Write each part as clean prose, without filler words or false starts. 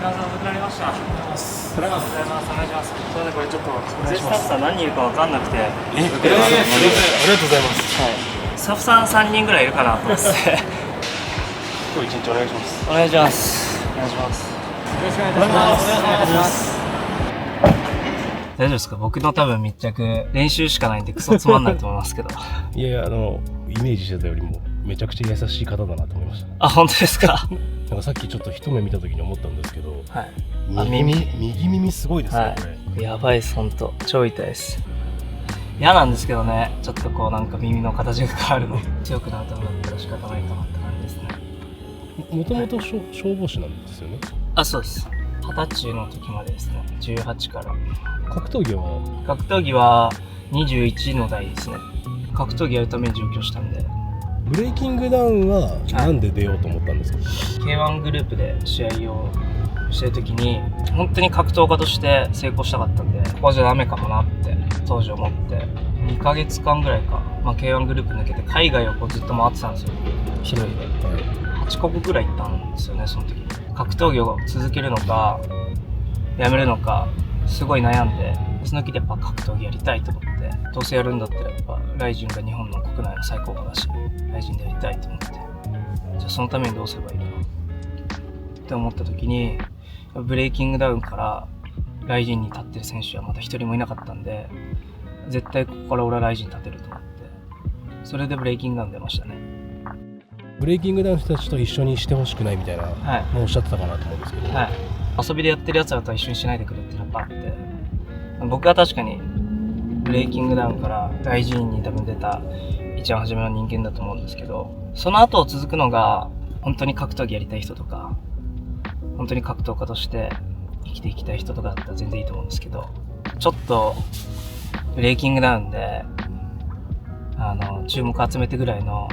すみません、遅くなりました。お願いします。お願いします。お願いします。すみません、これちょっとスタッフさん何人いるかわかんなくて。ありがとうございます。はい。スタッフさん3人ぐらいいるかなと思って。今日一日お願いします。お願いします。お願いします。よろしくお願いします。お願いします。大丈夫ですか？僕の多分密着練習しかないんでクソつまんないと思いますけど。いや、イメージしてたよりもめちゃくちゃ優しい方だなと思いました。あ、本当ですか？なんかさっきちょっと一目見た時に思ったんですけど、はい、右耳すごいですね、はい、これ。やばいです、ほんと超痛いです。嫌なんですけどね、ちょっとこうなんか耳の形が変わるの強くなったのだったら仕方ないかなって感じですね。もともと消防士なんですよね。あ、そうです。20歳の時までですね。18から。格闘技は21の代ですね。格闘技やるために上京したんで。ブレイキングダウンはなんで出ようと思ったんですか？ K1 グループで試合をしてる時に本当に格闘家として成功したかったんで、ここじゃダメかもなって当時思って、2ヶ月間ぐらいか、K1 グループ抜けて海外をこうずっと回ってたんですよ、一人で。8カ国ぐらい行ったんですよね、その時に。格闘技を続けるのかやめるのかすごい悩んで、その時でやっぱ格闘技やりたいと思って、どうせやるんだったらやっぱライジンが日本の国内の最高峰だし、ライジンでやりたいと思って、じゃあそのためにどうすればいいだろうって思った時に、ブレイキングダウンからライジンに立ってる選手はまだ一人もいなかったんで、絶対ここから俺はライジンに立てると思って、それでブレイキングダウン出ましたね。ブレイキングダウンの人たちと一緒にしてほしくないみたいなのをおっしゃってたかなと思うんですけど、はい、遊びでやってるやつらとは一緒にしないでくれっていうのがあって、僕は確かにブレイキングダウンからライジンに多分出た一番初めの人間だと思うんですけど、その後続くのが本当に格闘技やりたい人とか、本当に格闘家として生きていきたい人とかだったら全然いいと思うんですけど、ちょっとブレイキングダウンで注目集めてぐらいの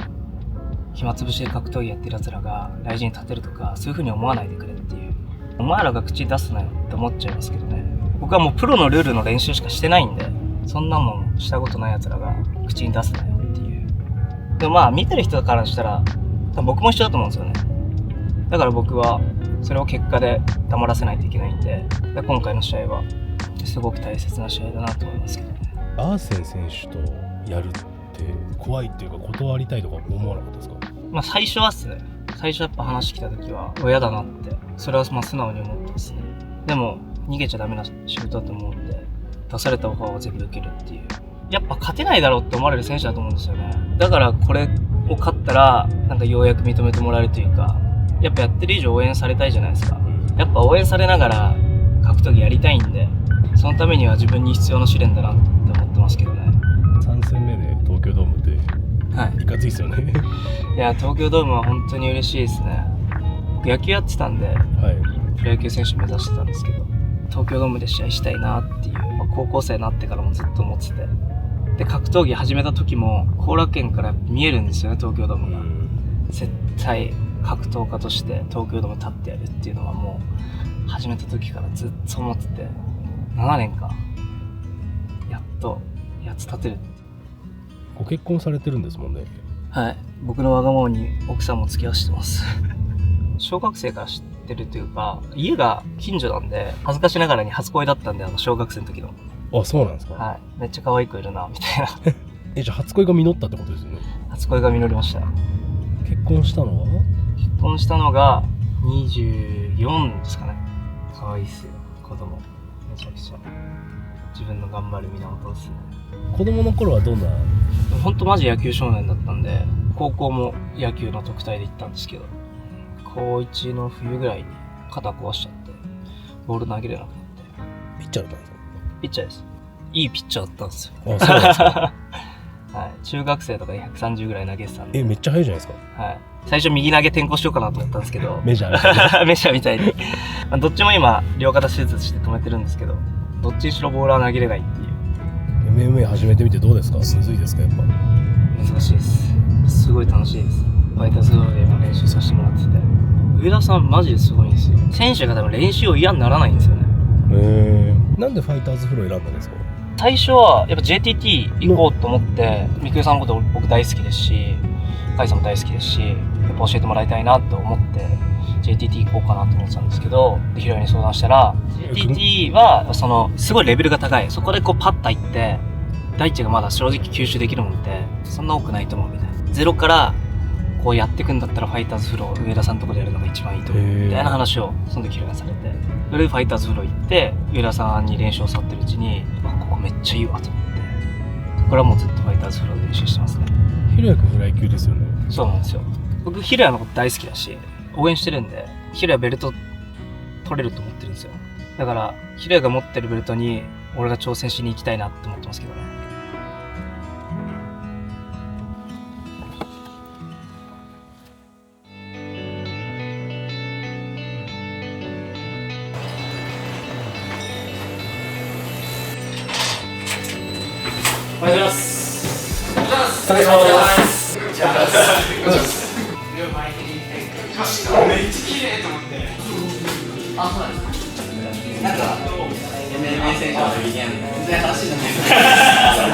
暇つぶしで格闘技やってる奴らがライジンに立てるとか、そういう風に思わないでくれっていう。お前らが口出すなよって思っちゃいますけどね。僕はもうプロのルールの練習しかしてないんで、そんなもんしたことない奴らが口に出すなよっていう。でも見てる人からしたら多分僕も一緒だと思うんですよね。だから僕はそれを結果で黙らせないといけないんで、今回の試合はすごく大切な試合だなと思いますけどね。アーセン選手とやるって怖いっていうか、断りたいとか思わなかったですか？最初はっすね。最初やっぱ話来た時は嫌だなって、それは素直に思ってますね。でも逃げちゃダメな仕事だと思うんで、出されたオファーを全部受けるっていう。やっぱ勝てないだろうって思われる選手だと思うんですよね。だからこれを勝ったらなんかようやく認めてもらえるというか、やっぱやってる以上応援されたいじゃないですか。やっぱ応援されながら格闘技やりたいんで、そのためには自分に必要な試練だなって思ってますけどね。3戦目で東京ドームっていかついですよね。いや、東京ドームは本当に嬉しいですね。僕野球やってたんで、プロ野球選手目指してたんですけど、東京ドームで試合したいなっていう、高校生になってからもずっと思ってて、で格闘技始めた時も後楽園から見えるんですよね、東京ドームが。絶対格闘家として東京ドーム立ってやるっていうのはもう始めた時からずっと思ってて、7年かやっと立てる。ご結婚されてるんですもんね。はい、僕のわがままに奥さんも付き合わせてます小学生から知ってるというか、家が近所なんで恥ずかしながらに初恋だったんで、小学生の時の。あ、そうなんですか？はい、めっちゃ可愛い子いるなみたいなじゃあ初恋が実ったってことですよね？初恋が実りました。結婚したのが24ですかね。可愛いっすよ、子供。めちゃくちゃ自分の頑張る源ですね。子供の頃はどんな？ほんとマジ野球少年だったんで、高校も野球の特待で行ったんですけど、高1の冬ぐらいに肩壊しちゃって、ボール投げれなくなって。ピッチャーだったんですか？ピッチャーです。いいピッチャーだったんですよ。あ、そうなんですかはい、中学生とかで130ぐらい投げてたんで。めっちゃ速いじゃないですか。はい、最初右投げ転向しようかなと思ったんですけどメジャーみたいにどっちも今両肩手術して止めてるんですけど、どっちにしろボールは投げれないっていう。MMA 始めてみてどうですか？むずいですか？やっぱ難しいです。すごい楽しいです。ファイターズローで今練習させてもらってて、上田さんマジですごいんですよ。選手が多分練習を嫌にならないんですよね。なんでファイターズフロー選んだんですか？最初はやっぱ JTT 行こうと思って、みくゆさんのこと僕大好きですし、甲斐さんも大好きですし、やっぱ教えてもらいたいなと思って JTT 行こうかなと思ってたんですけど、でヒロヤに相談したら JTT はすごいレベルが高い、そこでこうパッと入って大地がまだ正直吸収できるもんってそんな多くないと思うみたいな、ゼロからこうやっていくんだったらファイターズフロー上田さんのとこでやるのが一番いいと思うみたいな話をその時ヒロヤされて、それでファイターズフロー行って上田さんに練習を去ってるうちにここめっちゃいいわと思って、これはもうずっとファイターズフローで練習してますね。ヒロヤ君フライ級ですよね。そうなんですよ。僕ヒロヤのこと大好きだし応援してるんで、ヒロヤベルト取れると思ってるんですよ。だからヒロヤが持ってるベルトに俺が挑戦しに行きたいなって思ってますけどね。おはようございます。おはようございます。お願いします。めっちゃ綺麗と思って。あ、そうなんですか。なんか MMA 選手の時に全然話になってな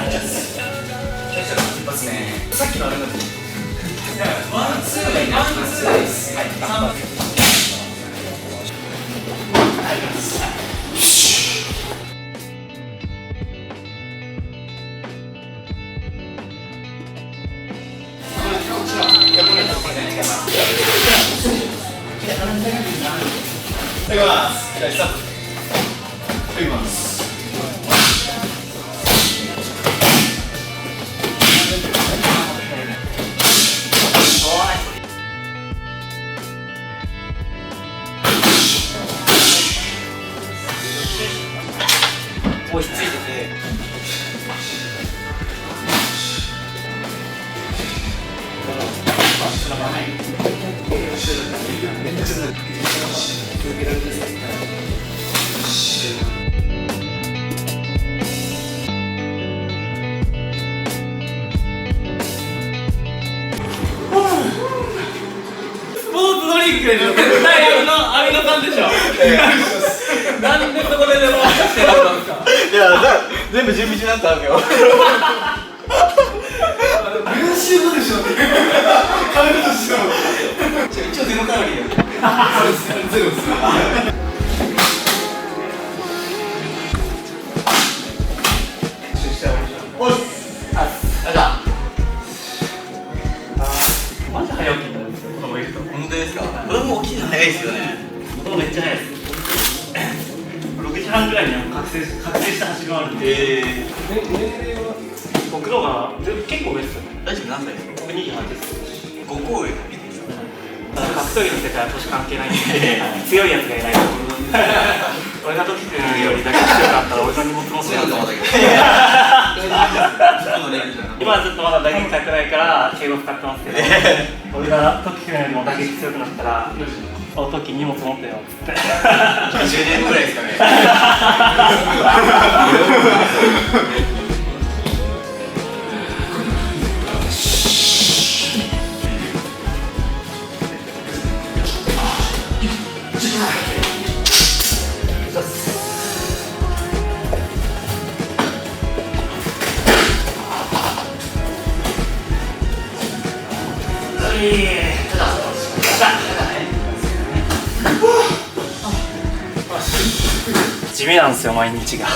い。一発ね。さっきのあれだと。ワンツーです。はい。押しついてて。スポーツドリンクでしょ。絶対アミノ酸でしょ。なんでそこで飲ませてたんですか。いや、全部準備中だったわけよ。練習後でしょ。カロリーとしても。一応ゼロカロリーや。ゼロです。おっ。マジ早起きになるんですよ。子供いると。本当ですか。子供起きるの早いですよね。子供めっちゃ早いです。6時半ぐらいには覚醒して走り回るんで。年齢は僕のが結構上ですよね。大丈夫何歳ですか。僕28です。5個上。格闘技の世界は年関係ないんで強いやつがいないと俺が時くんよりだけ強かったら俺の荷物も強かったんだけど今はずっとまだ打撃高くないから敬語使ってますけど俺が時くんよりも打撃強くなったらお時荷物持ってよっつって10年ぐらいですかね地味なんですよ毎日が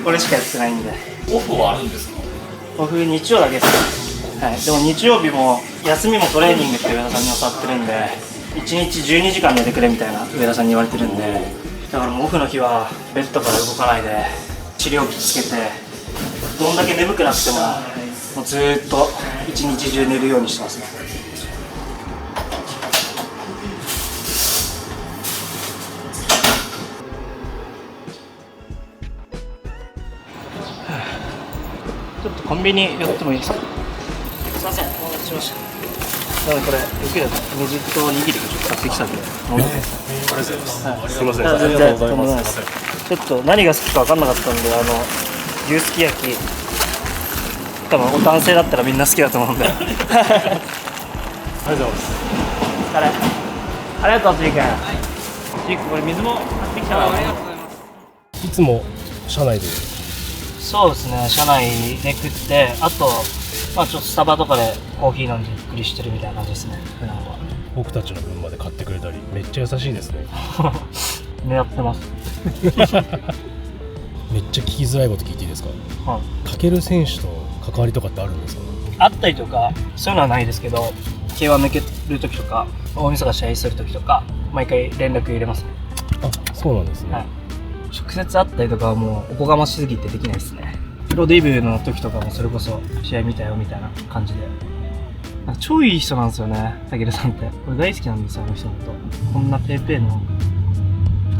これしかやってないんで。オフはあるんですか。オフ日曜だけです、はい、でも日曜日も休みもトレーニングって上田さんに教わってるんで1日12時間寝てくれみたいな上田さんに言われてるんで、だからもうオフの日はベッドから動かないで治療器つけてどんだけ眠くなくてももうずーっと一日中寝るようにしてますね。ちょっとコンビニ寄ってもいいですか。すいません、お待たせしました。これよければ水とおにぎりがちょっと買ってきたんで飲んでください。すいません、ありがとうございます。ちょっと何が好きか分かんなかったんで牛すき焼き多分男性だったらみんな好きだと思うんでありがとうございます。ありがとう、ちいくん。ちいくんこれ水も買ってきたの。ありがとうございます。いつも車内で。そうですね、車内で食って、あと、まあ、ちょっとスタバとかでコーヒー飲んでゆっくりしてるみたいな感じですね、普段は。僕たちの分まで買ってくれたり、めっちゃ優しいですね。狙ってます。めっちゃ聞きづらいこと聞いていいですか？はい。かける選手と関わりとかってあるんですか？あったりとかそういうのはないですけど、K1抜ける時とか大晦日試合する時とか毎回連絡入れますね。あ、そうなんですね。はい。直接会ったりとかはもうおこがましすぎてできないですね。プロデビューの時とかもそれこそ試合見たよみたいな感じで、なんか超いい人なんですよね、たけるさんって。俺大好きなんですよ、あの人のこと。こんなペーペーの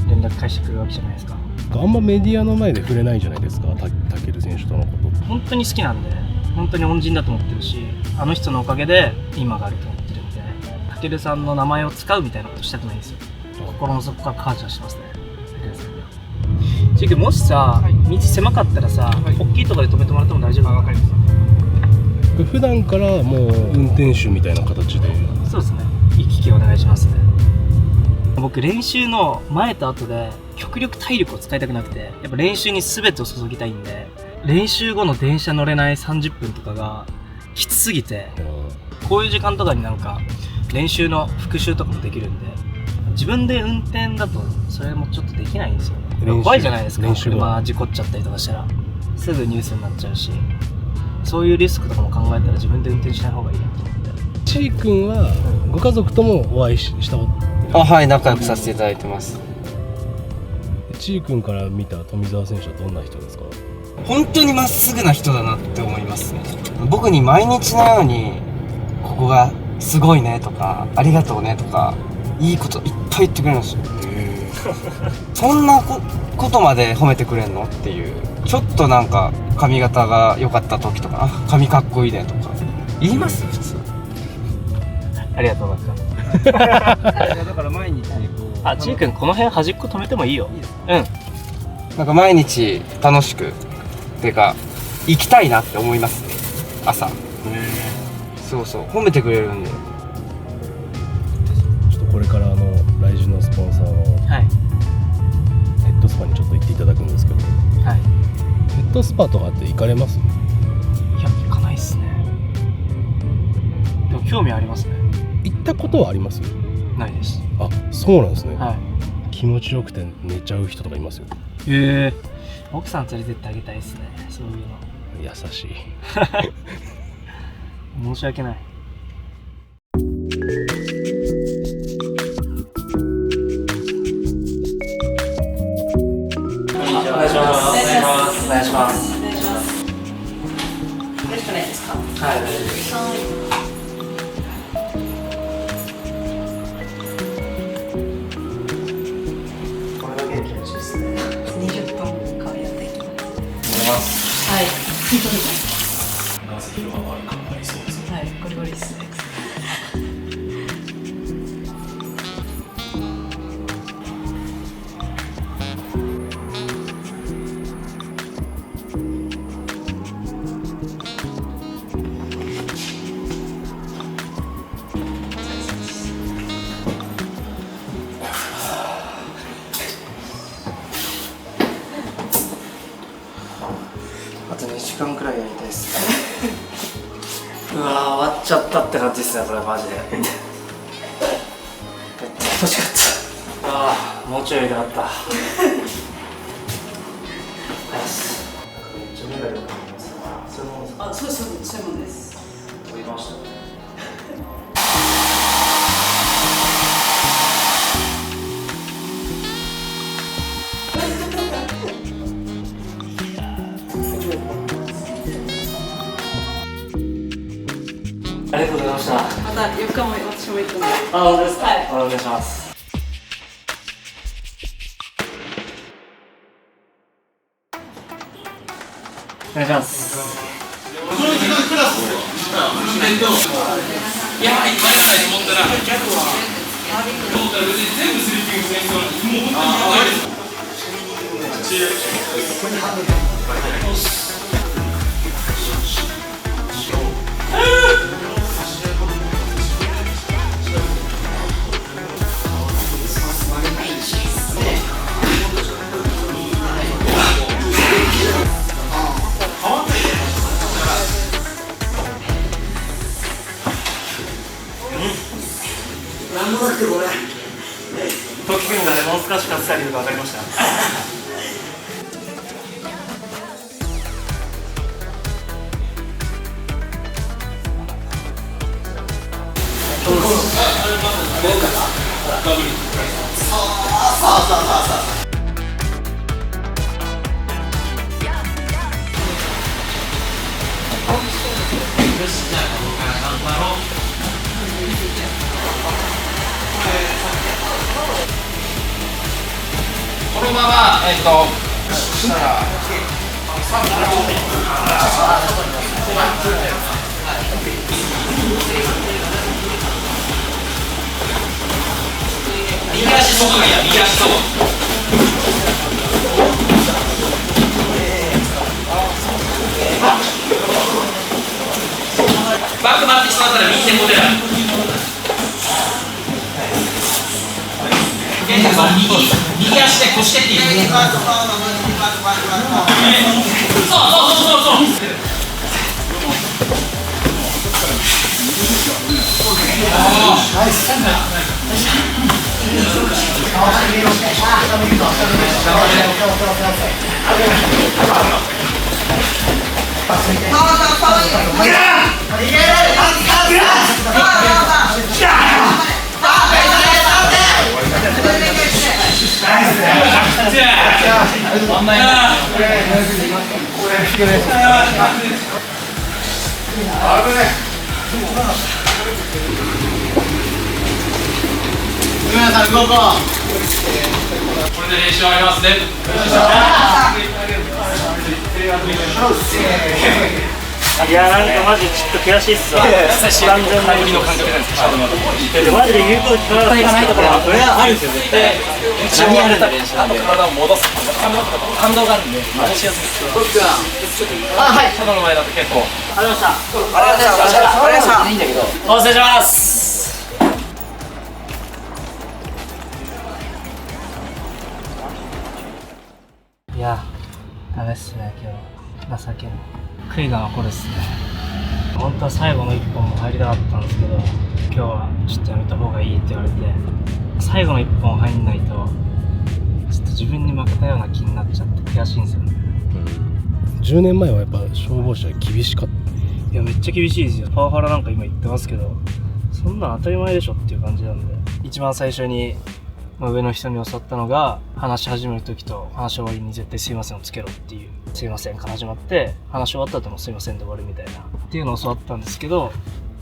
連絡返してくるわけじゃないですか。あんまメディアの前で触れないじゃないですか、たける選手とのこと。本当に好きなんで、本当に恩人だと思ってるし、あの人のおかげで今があると思ってるんで、たけるさんの名前を使うみたいなことしたくないんですよ。心の底から感謝してますね、たけるさんには。ちくもしさ、道狭かったらさ、大きいところで止めてもらっても大丈夫？わかります。普段からもう運転手みたいな形で。そうですね、行き来お願いしますね。僕練習の前と後で極力体力を使いたくなくて、やっぱ練習に全てを注ぎたいんで、練習後の電車乗れない30分とかがきつすぎて、こういう時間とかになんか練習の復習とかもできるんで、自分で運転だとそれもちょっとできないんですよね。怖いじゃないですか、車事故っちゃったりとかしたらすぐニュースになっちゃうし、そういうリスクとかも考えたら自分で運転しない方がいいなと思って。ちーくんはご家族ともお会いしたこと？はい、仲良くさせていただいてます。ちーくんから見た富澤選手はどんな人ですか？本当にまっすぐな人だなって思いますね。僕に毎日のようにここがすごいねとかありがとうねとかいいこといっぱい言ってくれるんですよ。そんなことまで褒めてくれんのっていう。ちょっとなんか髪型が良かった時とか、髪かっこいいねとか言います普通。ありがとうございます。だから毎日あ、ちーくんこの辺端っこ止めてもいいよ。うん。なんか毎日楽しくてか行きたいなって思いますね、朝。そうそう、褒めてくれるんで。ちょっとこれから来人のスポンサーのはい。ヘッドスパにちょっと行っていただくんですけど、はい。ヘッドスパとかって行かれます？いや、行かないっすね。でも興味ありますね。行ったことはあります？ないです。あ、そうなんですね。はい。気持ちよくて寝ちゃう人とかいますよ。へえ。奥さん連れてってあげたいですね、そういうの。優しい。申し訳ない。お願いします。お願いします。お願いします。よろしくないですか？はい、大丈夫です。これだけで気持ちいいですね。20分間やっていきます。お願いします。はい。なぜ広がるかありそうですね。はい、ゴリゴリですね。あと2時間くらいやりたいですね。うわー、終わっちゃったって感じですね、これマジで。めっちゃ楽しかった。ああ、もうちょいやりたかった。よし。なんかめっちゃ目が良くなりますね。そういうもんですか？あ、そういうもんです。飛びましたね。ありがとうございました。また4日も私も行くので。あ、本当ですか？はいお願いします。お願いします。いや、いっぱい持ったら、ギャグは、トータルで全部スリッピング戦争なんです。もう本当に時くんがレモンスカッシュ買ってた理由が分かりました。このまましたら右足外がいいや、右足外。バック回ってしまったら右手持てない。右足で腰蹴っていい。これで練習終わりますね。いや、なんかマジちょっと悔しいっすわ。完全なりの感覚なんですか。マジで言うこと聞かないところはこれはあるんですよ、絶対。何あるんだ練習なんで。体を戻す感動があるんで戻しやすいです。はい。外の前だと結構。ありがとうございました。ありがとうございました。ありがとうございました。いいんだけど。お失礼します。いや、ダメっすね、今日は。情けない。悔いが残るっすね。本当は最後の1本も入りたかったんですけど、今日はちょっとやめた方がいいって言われて、最後の1本入んないと、ちょっと自分に負けたような気になっちゃって悔しいんですよね。10年前はやっぱ消防車厳しかった。いや、めっちゃ厳しいですよ。パワハラなんか今言ってますけど、そんな当たり前でしょっていう感じなんで、一番最初に上の人に教わったのが、話し始める時と話し終わりに絶対すいませんをつけろっていう、すいませんから始まって、話し終わった後もすいませんで終わるみたいなっていうのを教わったんですけど、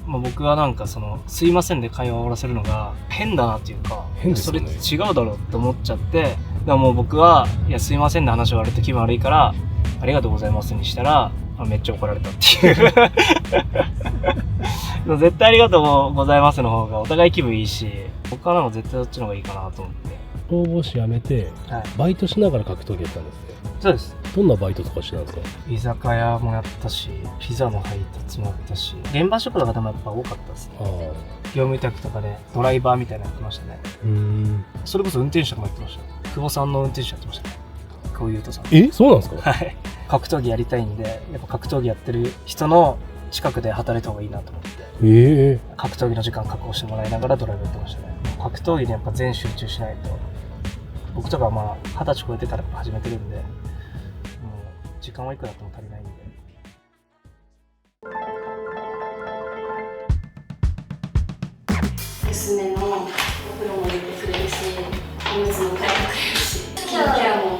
僕はなんかそのすいませんで会話を終わらせるのが変だなっていうか、変ですよね。それ違うだろうって思っちゃって、だからもう僕はいやすいませんで話終わると気分悪いからありがとうございますにしたらめっちゃ怒られたっていう絶対ありがとうございますの方がお互い気分いいし、僕はなんか絶対そっちの方がいいかなと思って。消防士辞めて、はい、バイトしながら格闘技やったんですね。そうです。どんなバイトとかしてたんですか？居酒屋もやったし、ピザの配達もやったし、現場職の方もやっぱ多かったですね。業務委託とかでドライバーみたいなのやってましたね。それこそ運転手とかもやってました。久保さんの運転手やってましたね。久保優斗さん。そうなんですか？はい。格闘技やりたいんで、やっぱ格闘技やってる人の近くで働いた方がいいなと思って。格闘技の時間確保してもらいながらドライブやってましたね。格闘技にやっぱ全集中しないと。僕とかまあ20歳超えてから始めてるんで、もう時間はいくらあっても足りないんで。娘のお風呂も入れてくれるし、おむつも替えてくれるし、スキンケアも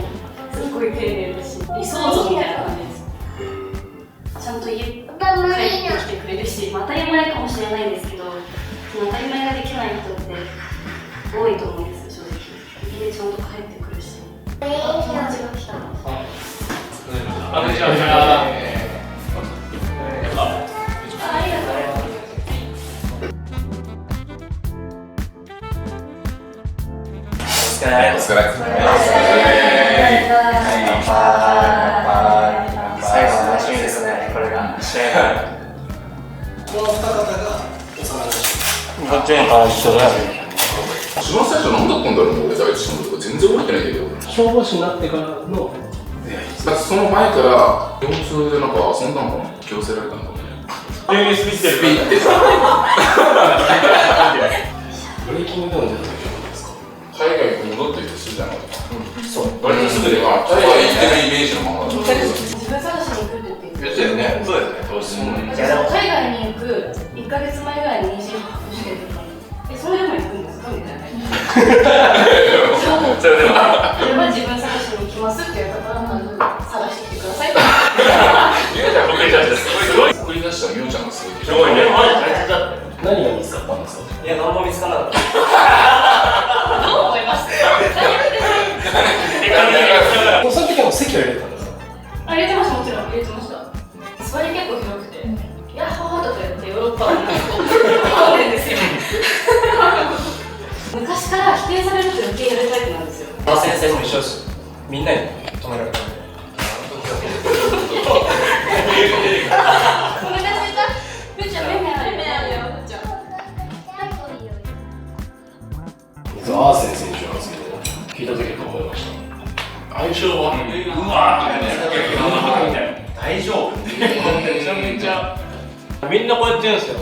すっごい丁寧だし、理想像みたいな感じです。ちゃんと家帰ってきてくれるし、当たり前かもしれないんですけど、その当たり前ができない人って多いと思うんです、正直。家ちゃんと帰ってくるし、友達が来たら。こんにちは。お疲れ。最後楽しみですね、これが試合が。この2方が幼なじみ。こっちに一緒だよね。一番最初何だったんだろうね、俺第一のとか全然覚えてないんだけど。消防士になってからのだってその前から腰痛でなんか遊んだのかな、強制られたんだもんね。スピってる。スピって。レイキングダウン出た時はどうですか？海外に戻ってる人するじゃないですか。そう。割とすぐでは海外行ってるイメージのままだ。自分探しに行くって言って言ってたよね。そうですね。どうしても。海外に行く1ヶ月前ぐらいに妊娠発表してるから、それでも行くんですかみたいな。それでも。これは自分探しに行きますっていう方はまず探してきてください。ゆうちゃん送り出したすごい。送り出したゆうちゃんがすごい。すごいね。マジ大変だった。何が見つかったんですか？いや、何も見つからなかった。どう思いますか？その時は席を入れたんですか？あ、入れてました、もちろん入れてました。座り結構広くて、ヤッホーとか言ってヨーロッパはなんかこうるんですよ。昔から否定されると余計やるタイプなんですよ。先生も一緒です。みんなに止められたんで。お腹すいた。ふーちゃん、目あるよ、ふーちゃん。アーセン選手の発言を聞いた時はどう思いました？相性はうわー大丈夫めちゃめちゃみんなこうやって言うんですよ。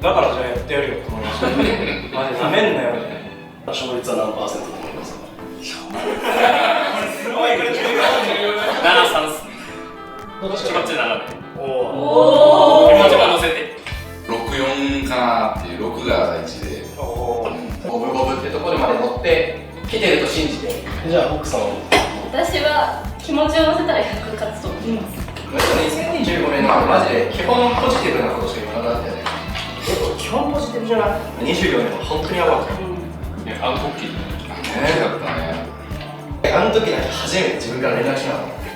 だからじゃあやってやるよって思いました。マジでなめんなよみたいな。勝率は何%と思いますか？すごいこれ重要7-3っす。どっちこっち7で。お気持ちも乗せて。64かなっていう6が第一で。ゴブゴブってところまで乗って来てると信じて。じゃあ奥さんは私は気持ちを乗せたら100勝つと思います。2025年のマジで基本ポジティブなことしか言わなかったよね。基本ポジティブじゃない？ 24年は本当にやばかった。あの時だったね。あの時だけ初めて自分から連絡しなかった。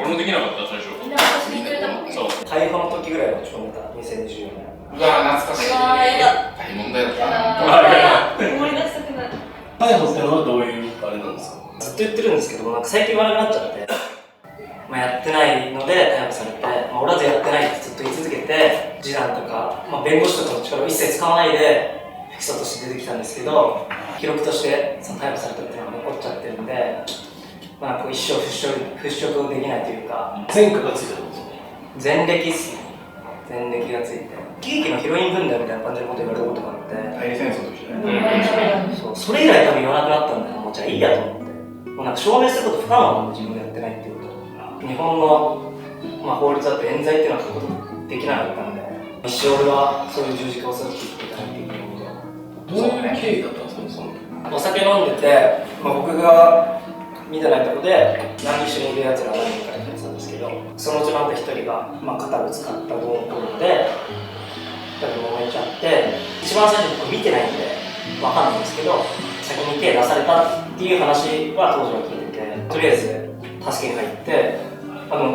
俺もできなかった最初。みんな私にくれたもんね。そう。逮捕の時ぐらいは落ち込んでた、2024年。うわ懐かしい。大問題だったな。思い出したくなる。逮捕ってのはどういうあれなんですか？ずっと言ってるんですけど、なんか最近言わなくなっちゃって、やってないので逮捕されて、俺はやってないってずっと言い続けて、示談とか、弁護士とかの力を一切使わないで不起訴として出てきたんですけど、記録としてその逮捕されたっていうのが残っちゃってるんで、こう一生払拭できないというか。前科がついてるんですか？前歴っすね。前歴がついて。喜劇のヒロイン軍団みたいな感じのこと言われたことがあって。代理戦争の時ね。そう、それ以来多分言わなくなったんだけど、もうじゃあいいやと思って。もうなんか証明すること不可能なんで、自分でやってないっていうこと。日本の、法律だって冤罪っていうのはそういうことできなかったんで、一生俺はそういう十字架を背負っていかないといけないので。どういう経緯だったんですか？そのお酒飲んでて、僕が見てないとこで何一緒にいるやつら何人かいたんですけど、そのうちのあんた一人が、肩ぶつかったどうのこうので2人揉めちゃって、一番最初僕見てないんで分かんないんですけど、先に手出されたっていう話は当時は聞いてて、とりあえず助けに入って、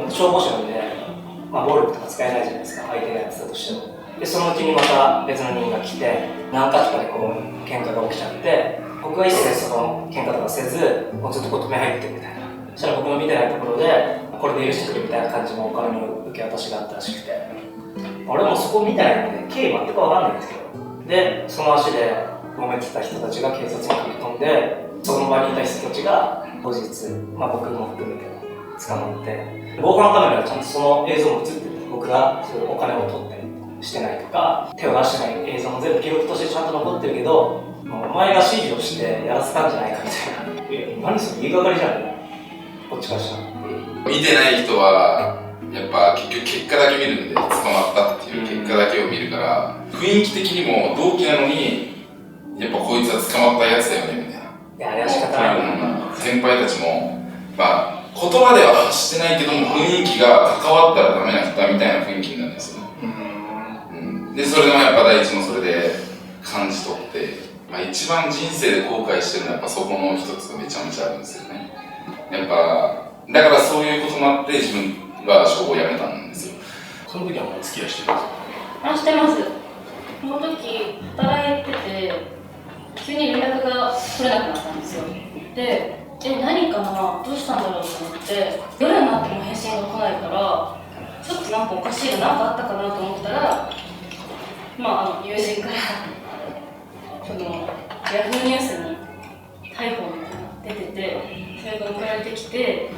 消防士なんで、暴力とか使えないじゃないですか、相手がやってたとしても。でそのうちにまた別の人が来て、何か所かでこう喧嘩が起きちゃって、僕は一切その喧嘩とかせず、もうずっと止め入ってるみたいな。そしたら僕の見てないところで、これで許してくれみたいな感じのお金の受け渡しがあったらしくて、俺もそこ見てないので、経緯全く分かんないんですけど、で、その足で揉めてた人たちが警察に駆け込んで、その場にいた人たちが後日、僕も含めて捕まって、防犯カメラでちゃんとその映像も映ってて、僕がそういうお金を取ったりしてないとか、手を出してない映像も全部記録としてちゃんと残ってるけど、お前が指示をしてやらせたんじゃないかみたいな。何それ言いがかりじゃん、こっちからしたら。見てない人はやっぱ結局結果だけ見るんで、捕まったっていう結果だけを見るから、雰囲気的にも同期なのにやっぱこいつは捕まったやつだよねみたいな。いや、あれは仕方ない。先輩たちも言葉では発してないけども、雰囲気が関わったらダメな人みたいな雰囲気になるんですよね。でそれでもやっぱ第一もそれで感じ取って、一番人生で後悔してるのはやっぱそこの一つがめちゃめちゃあるんですよね。やっぱだからそういうこともあって自分は消防を辞めたんですよ。その時はもうお付き合いしてるんですか？してます。その時働いてて、急に連絡が取れなくなったんですよ。で、何かな、どうしたんだろうと思って、夜になっても返信が来ないから、ちょっとなんかおかしいな、なんかあったかなと思ったら、友人からそのヤフーニュースに逮捕みたいな出てて、それが送られてきて、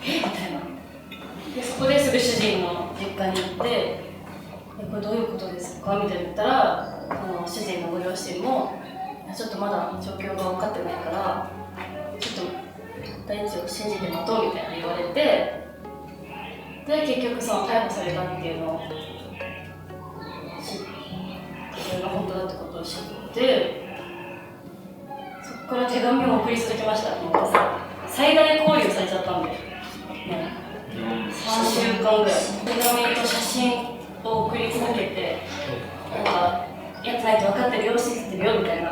みたいな。でそこですぐ主人の実家に行って、これどういうことですかみたいな言ったら、主人のご両親も、ちょっとまだ状況が分かってないからちょっと大地を信じて待とうみたいな言われて、で結局その逮捕されたっていうのをそれが本当だってことを知って、そこから手紙を送り続けました。最大交流されちゃったんで、ね、3週間ぐらい手紙と写真を送り続けて、なんかやってないと分かってるよ、信じてるよみたいな。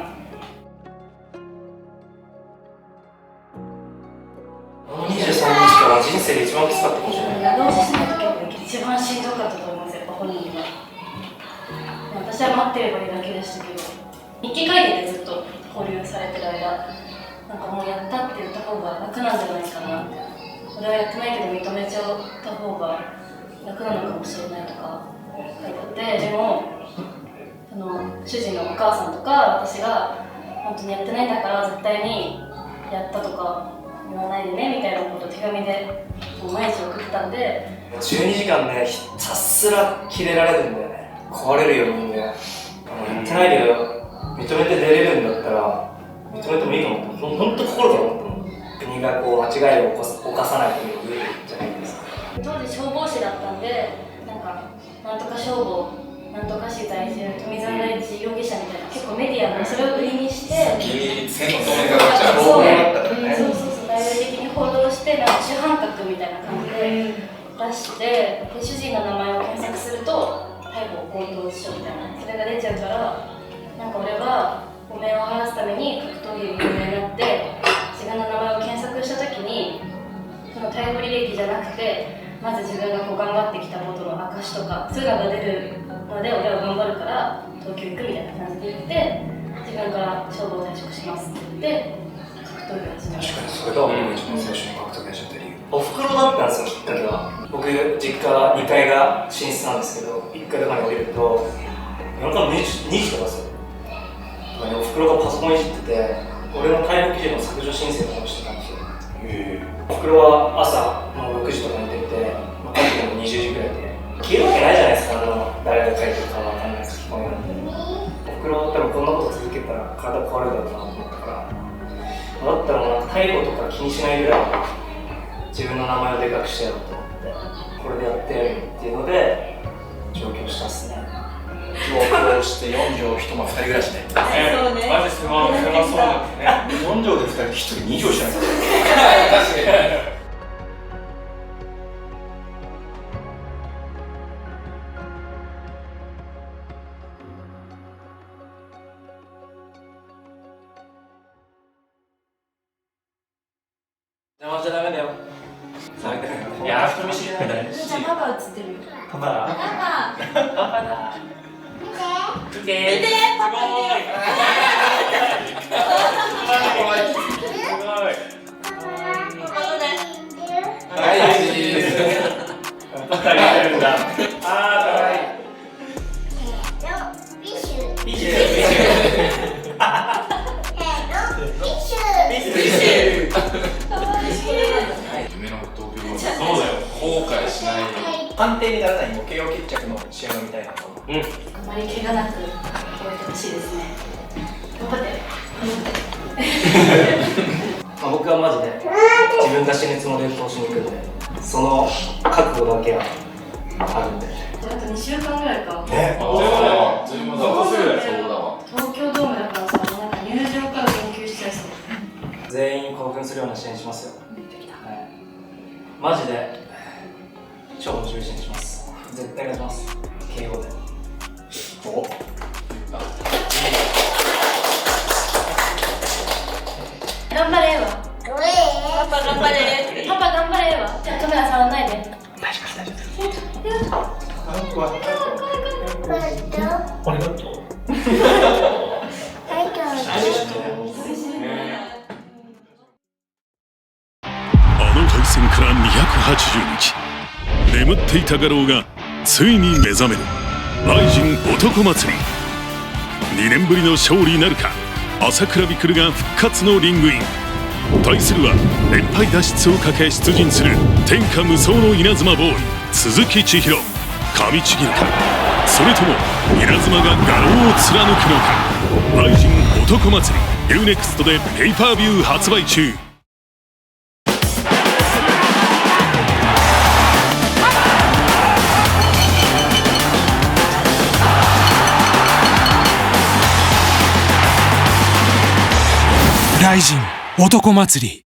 23日から人生で一番きつかったかもしれない。夜通ししないと一番しんどかったと思います、やっぱ本人は。私は待ってればいいだけでしたけど、日記書いててずっと保留されてる間、なんかもうやったって言った方が楽なんじゃないかな、俺はやってないけど認めちゃった方が楽なのかもしれないとか書いてあって、でも主人のお母さんとか私が本当にやってないんだから絶対にやったとか言わないでねみたいなことを手紙で毎日送ってたんで、12時間ね、ひたすらキレられるんだよね。壊れるよ人間。やってないけど認めて出れるんだったら認めてもいいかもってほんと心から思ったの。国がこう間違いを犯さない国を増えるじゃないですか。当時消防士だったんで、なんとか消防なんとか市在住富澤大地容疑者みたいな、結構メディアがそれを売りにして先に線の止め方じゃん。そう大々的に報道して、なんか主犯格みたいな感じで出して、で主人の名前を検索すると逮捕強盗致傷みたいな、それが出ちゃうから、なんか俺はお面を晴らすために格闘技で有名になって自分の名前を検索した時に、その逮捕履歴じゃなくてまず自分がこう頑張ってきたことの証とかそういうのが出るので、俺は頑張るから東京行くみたいな感じで言って、自分から消防退職しますって言って格闘技を始めました。確かにそれが僕が一番最初に格闘技始めた理由。おふくろだったんですよ、きっかけは。僕、実家2階が寝室なんですけど、1階とかに降りると夜中の2時とかですよ。おふくろがパソコンいじってて、俺の逮捕記事の削除申請をしてたんですよ。おふくろは朝もう6時とかに出て、帰ってくるの20時くらいで消えるわけないじゃないですか、誰が書いてるかわかんない書き込みなんで。おふくろ多分こんなこと続けたら体壊れるだろうなと思ったから、だったらもう逮捕とか気にしないぐらい自分の名前をでかくしてやろうと思って、これでやってやるっていうので上京したっすね。上京して4畳一間2人暮らしね。そうね。マジ狭そうなんですね。4畳で2人、1人2畳しないですか。確かに。邪魔しちゃダメだよ。いや、人見知りなんだね。じゃあパパ映ってるよ。パパだ。パパだ。見てー。見てー。パパ判定にならないKO決着の試合を見たいなと。あまり怪我なく終えてほしいですね。頑張って。僕はマジで自分が死ぬつもりで投資に行くんで、その覚悟だけはあるんで。あと2週間ぐらいか。ね。ああ、そうだわ。東京ドームだからさ、なんか入場から研究しちゃいそう。全員興奮するような支援しますよ。はい、マジで超重視します。絶対勝ちます。KO で。お。頑張れーわ。パパ頑張れー。パパ頑張れーわ。じゃあカメラ触らないで。大丈夫大丈夫。ありがとう。あの敗戦から280日、眠っていた画廊がついに目覚めるライジン男祭り。2年ぶりの勝利なるか。朝倉未来が復活のリングイン。対するは連敗脱出をかけ出陣する天下無双の稲妻ボーイ鈴木千尋。噛みちぎるか、それとも稲妻が画廊を貫くのか。ライジン男祭り UNEXT でペイパービュー発売中。ライジン男祭り